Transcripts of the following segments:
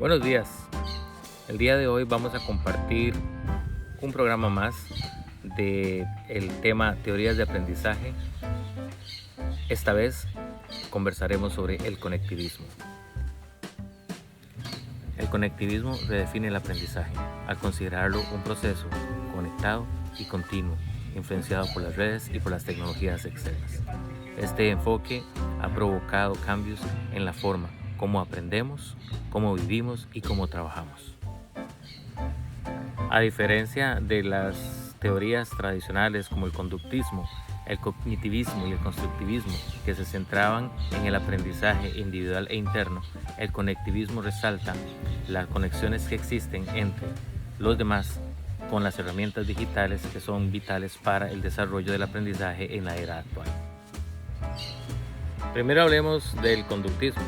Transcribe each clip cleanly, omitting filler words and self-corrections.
Buenos días. El día de hoy vamos a compartir un programa más del tema teorías de aprendizaje. Esta vez conversaremos sobre el conectivismo. El conectivismo redefine el aprendizaje al considerarlo un proceso conectado y continuo, influenciado por las redes y por las tecnologías externas. Este enfoque ha provocado cambios en la forma cómo aprendemos, cómo vivimos y cómo trabajamos. A diferencia de las teorías tradicionales como el conductismo, el cognitivismo y el constructivismo, que se centraban en el aprendizaje individual e interno, el conectivismo resalta las conexiones que existen entre los demás con las herramientas digitales que son vitales para el desarrollo del aprendizaje en la era actual. Primero hablemos del conductismo.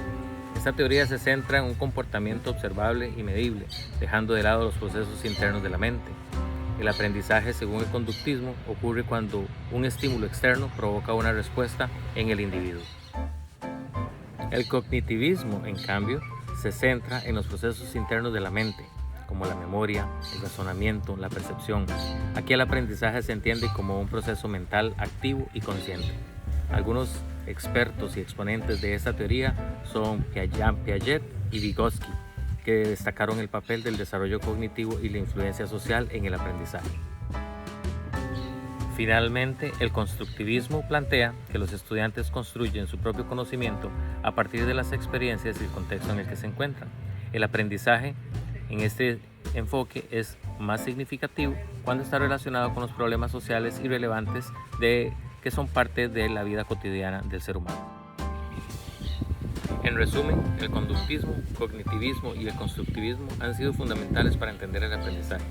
Esta teoría se centra en un comportamiento observable y medible, dejando de lado los procesos internos de la mente. El aprendizaje, según el conductismo, ocurre cuando un estímulo externo provoca una respuesta en el individuo. El cognitivismo, en cambio, se centra en los procesos internos de la mente, como la memoria, el razonamiento, la percepción. Aquí el aprendizaje se entiende como un proceso mental activo y consciente. Algunos expertos y exponentes de esta teoría son Jean Piaget y Vygotsky, que destacaron el papel del desarrollo cognitivo y la influencia social en el aprendizaje. Finalmente, el constructivismo plantea que los estudiantes construyen su propio conocimiento a partir de las experiencias y el contexto en el que se encuentran. El aprendizaje en este enfoque es más significativo cuando está relacionado con los problemas sociales y relevantes que son parte de la vida cotidiana del ser humano. En resumen, el conductismo, cognitivismo y el constructivismo han sido fundamentales para entender el aprendizaje.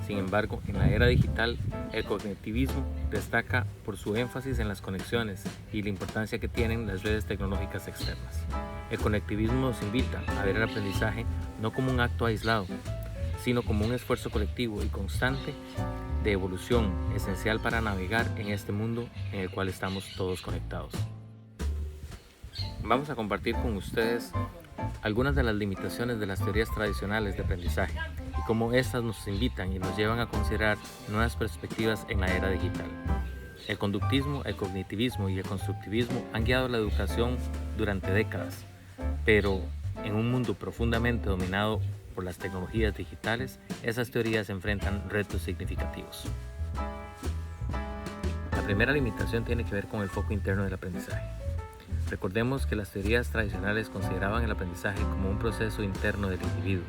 Sin embargo, en la era digital, el cognitivismo destaca por su énfasis en las conexiones y la importancia que tienen las redes tecnológicas externas. El conectivismo nos invita a ver el aprendizaje no como un acto aislado, sino como un esfuerzo colectivo y constante de evolución esencial para navegar en este mundo en el cual estamos todos conectados. Vamos a compartir con ustedes algunas de las limitaciones de las teorías tradicionales de aprendizaje y cómo estas nos invitan y nos llevan a considerar nuevas perspectivas en la era digital. El conductismo, el cognitivismo y el constructivismo han guiado la educación durante décadas, pero en un mundo profundamente dominado por las tecnologías digitales, esas teorías enfrentan retos significativos. La primera limitación tiene que ver con el foco interno del aprendizaje. Recordemos que las teorías tradicionales consideraban el aprendizaje como un proceso interno del individuo.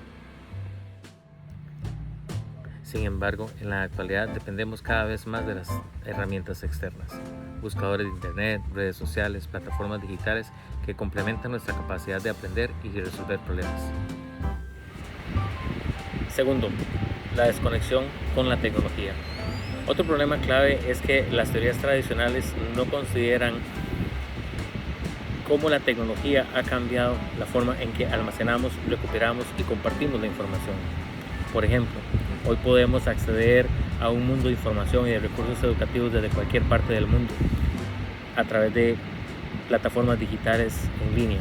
Sin embargo, en la actualidad dependemos cada vez más de las herramientas externas, buscadores de internet, redes sociales, plataformas digitales que complementan nuestra capacidad de aprender y resolver problemas. Segundo, la desconexión con la tecnología. Otro problema clave es que las teorías tradicionales no consideran cómo la tecnología ha cambiado la forma en que almacenamos, recuperamos y compartimos la información. Por ejemplo, hoy podemos acceder a un mundo de información y de recursos educativos desde cualquier parte del mundo a través de plataformas digitales en línea,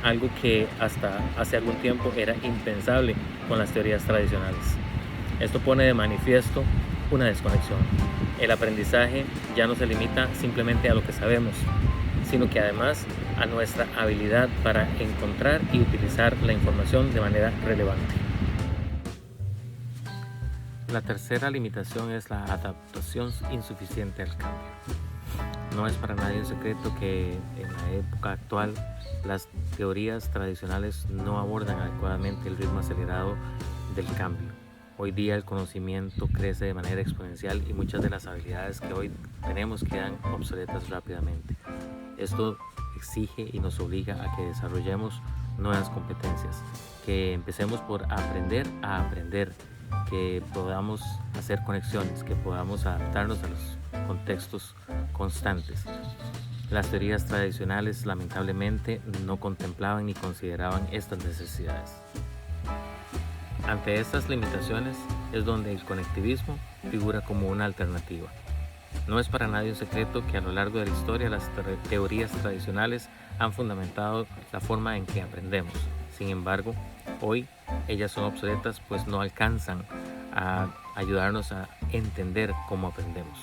algo que hasta hace algún tiempo era impensable con las teorías tradicionales. Esto pone de manifiesto una desconexión. El aprendizaje ya no se limita simplemente a lo que sabemos, sino que además a nuestra habilidad para encontrar y utilizar la información de manera relevante. La tercera limitación es la adaptación insuficiente al cambio. No es para nadie un secreto que en la época actual las teorías tradicionales no abordan adecuadamente el ritmo acelerado del cambio. Hoy día el conocimiento crece de manera exponencial y muchas de las habilidades que hoy tenemos quedan obsoletas rápidamente. Esto exige y nos obliga a que desarrollemos nuevas competencias, que empecemos por aprender a aprender, que podamos hacer conexiones, que podamos adaptarnos a los contextos constantes. Las teorías tradicionales lamentablemente no contemplaban ni consideraban estas necesidades. Ante estas limitaciones es donde el conectivismo figura como una alternativa. No es para nadie un secreto que a lo largo de la historia las teorías tradicionales han fundamentado la forma en que aprendemos. Sin embargo, Hoy ellas son obsoletas, pues no alcanzan a ayudarnos a entender cómo aprendemos.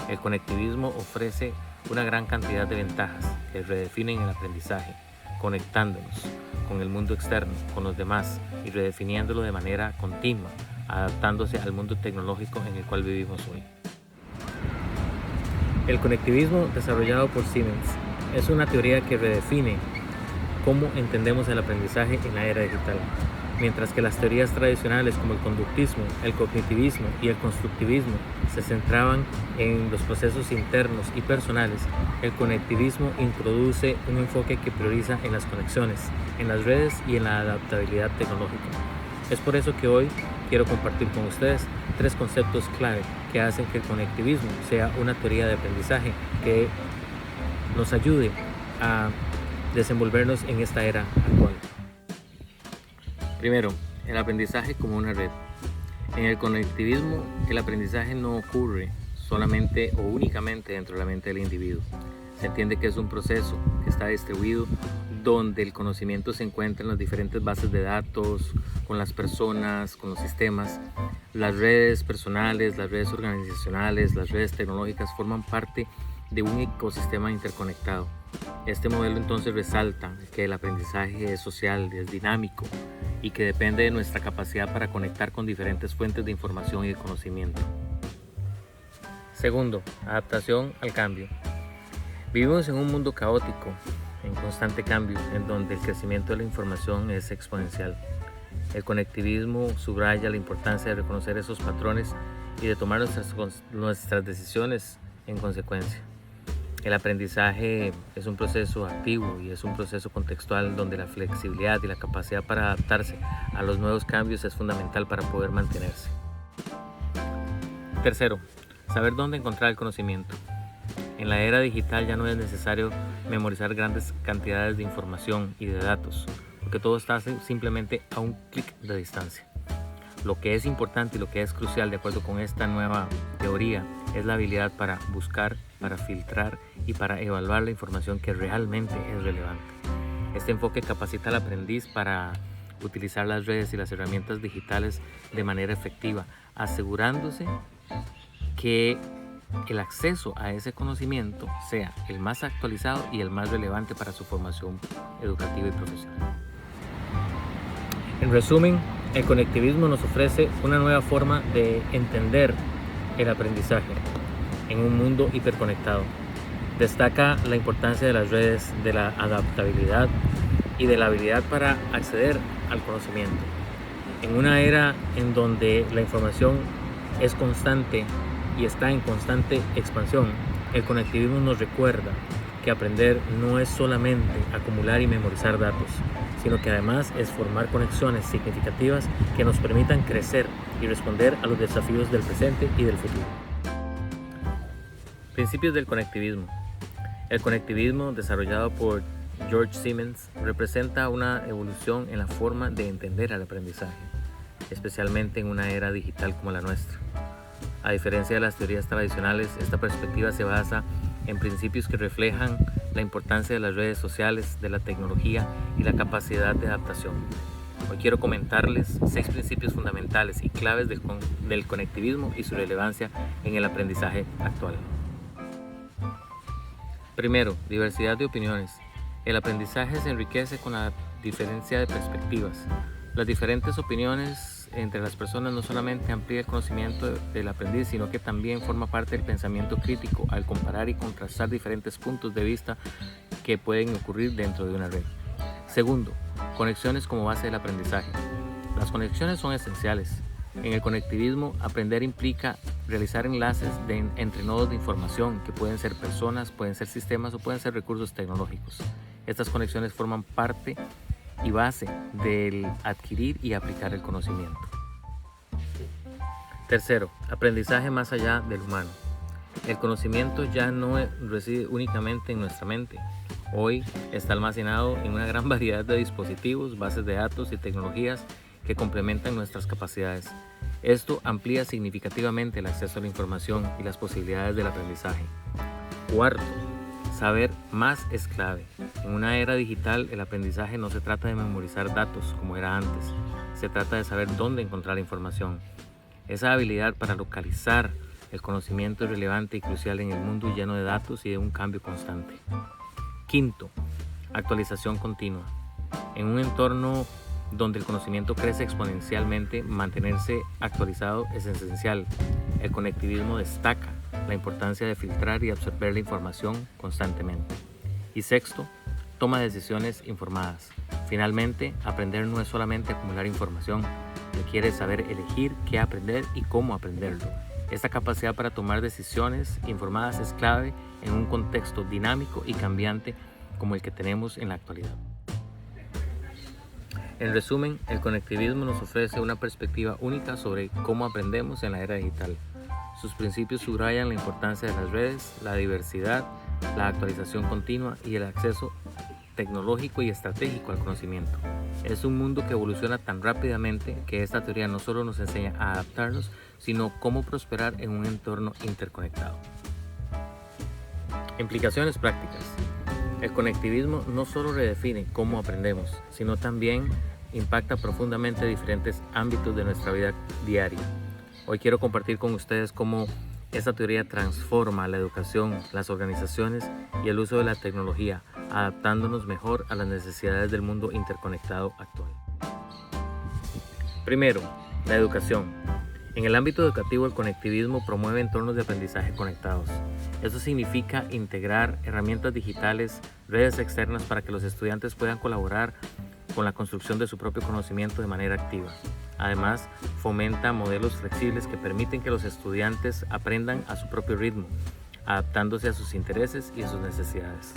El conectivismo ofrece una gran cantidad de ventajas que redefinen el aprendizaje, conectándonos con el mundo externo, con los demás y redefiniéndolo de manera continua, adaptándose al mundo tecnológico en el cual vivimos hoy. El conectivismo desarrollado por Siemens es una teoría que redefine cómo entendemos el aprendizaje en la era digital. Mientras que las teorías tradicionales como el conductismo, el cognitivismo y el constructivismo se centraban en los procesos internos y personales, el conectivismo introduce un enfoque que prioriza en las conexiones, en las redes y en la adaptabilidad tecnológica. Es por eso que hoy quiero compartir con ustedes 3 conceptos clave que hacen que el conectivismo sea una teoría de aprendizaje que nos ayude a desenvolvernos en esta era actual. Primero, el aprendizaje como una red. En el conectivismo, el aprendizaje no ocurre solamente o únicamente dentro de la mente del individuo. Se entiende que es un proceso que está distribuido donde el conocimiento se encuentra en las diferentes bases de datos, con las personas, con los sistemas. Las redes personales, las redes organizacionales, las redes tecnológicas forman parte de un ecosistema interconectado. Este modelo entonces resalta que el aprendizaje es social, es dinámico y que depende de nuestra capacidad para conectar con diferentes fuentes de información y de conocimiento. Segundo, adaptación al cambio. Vivimos en un mundo caótico, en constante cambio, en donde el crecimiento de la información es exponencial. El conectivismo subraya la importancia de reconocer esos patrones y de tomar nuestras decisiones en consecuencia. El aprendizaje es un proceso activo y es un proceso contextual donde la flexibilidad y la capacidad para adaptarse a los nuevos cambios es fundamental para poder mantenerse. Tercero, saber dónde encontrar el conocimiento. En la era digital ya no es necesario memorizar grandes cantidades de información y de datos, porque todo está simplemente a un clic de distancia. Lo que es importante y lo que es crucial, de acuerdo con esta nueva teoría, es la habilidad para buscar, para filtrar y para evaluar la información que realmente es relevante. Este enfoque capacita al aprendiz para utilizar las redes y las herramientas digitales de manera efectiva, asegurándose que el acceso a ese conocimiento sea el más actualizado y el más relevante para su formación educativa y profesional. En resumen, el conectivismo nos ofrece una nueva forma de entender el aprendizaje en un mundo hiperconectado. Destaca la importancia de las redes, de la adaptabilidad y de la habilidad para acceder al conocimiento. En una era en donde la información es constante y está en constante expansión, el conectivismo nos recuerda que aprender no es solamente acumular y memorizar datos, sino que además es formar conexiones significativas que nos permitan crecer y responder a los desafíos del presente y del futuro. Principios del conectivismo. El conectivismo, desarrollado por George Siemens, representa una evolución en la forma de entender el aprendizaje, especialmente en una era digital como la nuestra. A diferencia de las teorías tradicionales, esta perspectiva se basa en principios que reflejan la importancia de las redes sociales, de la tecnología y la capacidad de adaptación. Hoy quiero comentarles 6 principios fundamentales y claves del conectivismo y su relevancia en el aprendizaje actual. Primero, diversidad de opiniones. El aprendizaje se enriquece con la diferencia de perspectivas. Las diferentes opiniones entre las personas no solamente amplía el conocimiento del aprendiz, sino que también forma parte del pensamiento crítico al comparar y contrastar diferentes puntos de vista que pueden ocurrir dentro de una red. Segundo, conexiones como base del aprendizaje. Las conexiones son esenciales. En el conectivismo, aprender implica realizar enlaces entre nodos de información que pueden ser personas, pueden ser sistemas o pueden ser recursos tecnológicos. Estas conexiones forman parte y base del adquirir y aplicar el conocimiento. Tercero, aprendizaje más allá del humano. El conocimiento ya no reside únicamente en nuestra mente. Hoy está almacenado en una gran variedad de dispositivos, bases de datos y tecnologías que complementan nuestras capacidades. Esto amplía significativamente el acceso a la información y las posibilidades del aprendizaje. Cuarto, Saber más es clave. En una era digital, el aprendizaje no se trata de memorizar datos como era antes. Se trata de saber dónde encontrar información. Esa habilidad para localizar el conocimiento es relevante y crucial en el mundo lleno de datos y de un cambio constante. Quinto, actualización continua. En un entorno donde el conocimiento crece exponencialmente, mantenerse actualizado es esencial. El conectivismo destaca la importancia de filtrar y absorber la información constantemente. Y sexto, toma decisiones informadas. Finalmente, aprender no es solamente acumular información, requiere saber elegir qué aprender y cómo aprenderlo. Esta capacidad para tomar decisiones informadas es clave en un contexto dinámico y cambiante como el que tenemos en la actualidad. En resumen, el conectivismo nos ofrece una perspectiva única sobre cómo aprendemos en la era digital. Sus principios subrayan la importancia de las redes, la diversidad, la actualización continua y el acceso tecnológico y estratégico al conocimiento. Es un mundo que evoluciona tan rápidamente que esta teoría no solo nos enseña a adaptarnos, sino cómo prosperar en un entorno interconectado. Implicaciones prácticas. El conectivismo no solo redefine cómo aprendemos, sino también impacta profundamente diferentes ámbitos de nuestra vida diaria. Hoy quiero compartir con ustedes cómo esta teoría transforma la educación, las organizaciones y el uso de la tecnología, adaptándonos mejor a las necesidades del mundo interconectado actual. Primero, la educación. En el ámbito educativo, el conectivismo promueve entornos de aprendizaje conectados. Eso significa integrar herramientas digitales, redes externas para que los estudiantes puedan colaborar con la construcción de su propio conocimiento de manera activa. Además, fomenta modelos flexibles que permiten que los estudiantes aprendan a su propio ritmo, adaptándose a sus intereses y a sus necesidades.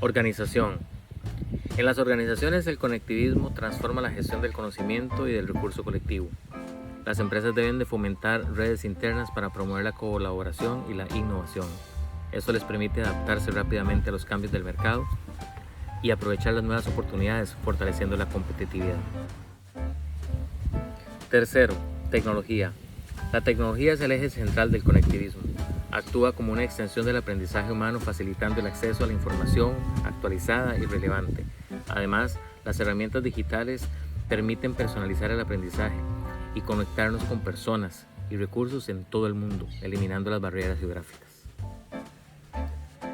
Organización. En las organizaciones, el conectivismo transforma la gestión del conocimiento y del recurso colectivo. Las empresas deben de fomentar redes internas para promover la colaboración y la innovación. Esto les permite adaptarse rápidamente a los cambios del mercado y aprovechar las nuevas oportunidades, fortaleciendo la competitividad. Tercero, tecnología. La tecnología es el eje central del conectivismo. Actúa como una extensión del aprendizaje humano, facilitando el acceso a la información actualizada y relevante. Además, las herramientas digitales permiten personalizar el aprendizaje y conectarnos con personas y recursos en todo el mundo, eliminando las barreras geográficas.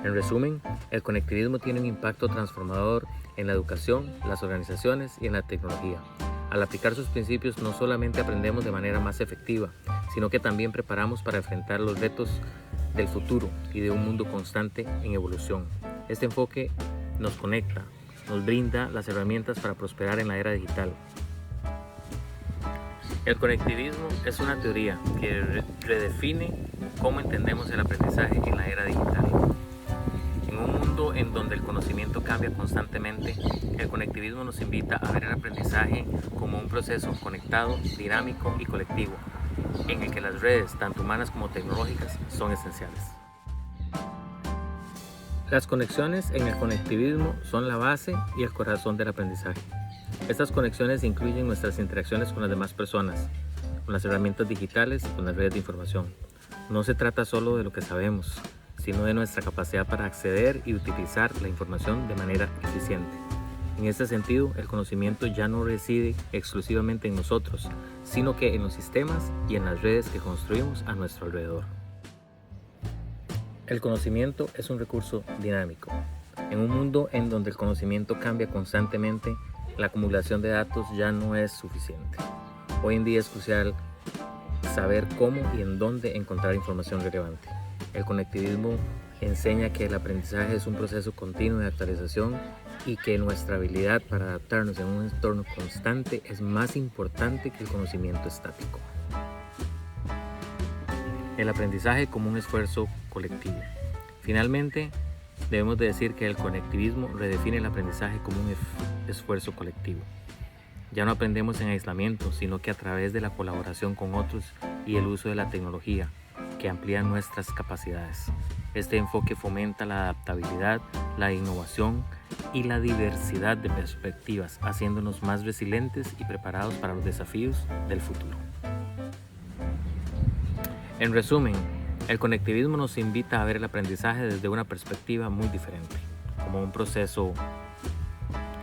En resumen, el conectivismo tiene un impacto transformador en la educación, las organizaciones y en la tecnología. Al aplicar sus principios, no solamente aprendemos de manera más efectiva, sino que también preparamos para enfrentar los retos del futuro y de un mundo constante en evolución. Este enfoque nos conecta, nos brinda las herramientas para prosperar en la era digital. El conectivismo es una teoría que redefine cómo entendemos el aprendizaje en la era digital. En un mundo en donde el conocimiento cambia constantemente, el conectivismo nos invita a ver el aprendizaje como un proceso conectado, dinámico y colectivo, en el que las redes, tanto humanas como tecnológicas, son esenciales. Las conexiones en el conectivismo son la base y el corazón del aprendizaje. Estas conexiones incluyen nuestras interacciones con las demás personas, con las herramientas digitales y con las redes de información. No se trata solo de lo que sabemos, sino de nuestra capacidad para acceder y utilizar la información de manera eficiente. En este sentido, el conocimiento ya no reside exclusivamente en nosotros, sino que en los sistemas y en las redes que construimos a nuestro alrededor. El conocimiento es un recurso dinámico. En un mundo en donde el conocimiento cambia constantemente, la acumulación de datos ya no es suficiente. Hoy en día es crucial saber cómo y en dónde encontrar información relevante. El conectivismo enseña que el aprendizaje es un proceso continuo de actualización y que nuestra habilidad para adaptarnos en un entorno constante es más importante que el conocimiento estático. El aprendizaje como un esfuerzo colectivo. Finalmente, debemos de decir que el conectivismo redefine el aprendizaje como un esfuerzo colectivo. Ya no aprendemos en aislamiento, sino que a través de la colaboración con otros y el uso de la tecnología, que amplía nuestras capacidades. Este enfoque fomenta la adaptabilidad, la innovación y la diversidad de perspectivas, haciéndonos más resilientes y preparados para los desafíos del futuro. En resumen, El conectivismo nos invita a ver el aprendizaje desde una perspectiva muy diferente, como un proceso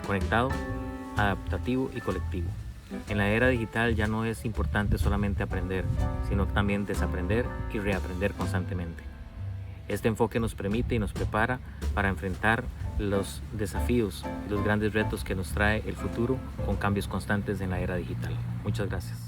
conectado, adaptativo y colectivo. En la era digital ya no es importante solamente aprender, sino también desaprender y reaprender constantemente. Este enfoque nos permite y nos prepara para enfrentar los desafíos y los grandes retos que nos trae el futuro con cambios constantes en la era digital. Muchas gracias.